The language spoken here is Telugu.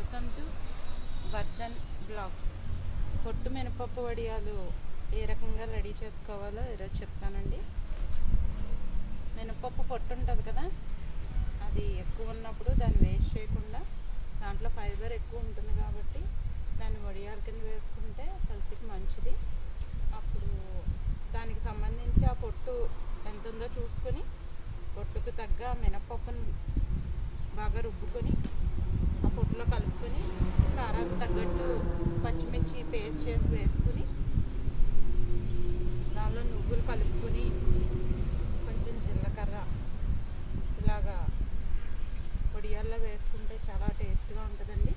Welcome to Vardhan blogs. పొట్టు మినపప్పు వడియాలు ఏ రకంగా రెడీ చేసుకోవాలో ఈరోజు చెప్తానండి. మినపప్పు పొట్టు ఉంటుంది కదా, అది ఎక్కువ ఉన్నప్పుడు దాన్ని వేస్ట్ చేయకుండా, దాంట్లో ఫైబర్ ఎక్కువ ఉంటుంది కాబట్టి దాన్ని వడియాల కింద వేసుకుంటే హెల్త్కి మంచిది. అప్పుడు దానికి సంబంధించి ఆ పొట్టు ఎంత ఉందో చూసుకొని పొట్టుకు తగ్గ మినపప్పును బాగా రుబ్బుకొని ఆ పొట్టులో కలుపుకొని కారానికి తగ్గట్టు పచ్చిమిర్చి పేస్ట్ చేసి వేసుకుని దానిలో నువ్వులు కలుపుకొని కొంచెం జీలకర్ర ఇలాగా పొడియాల్లో వేసుకుంటే చాలా టేస్ట్గా ఉంటుందండి.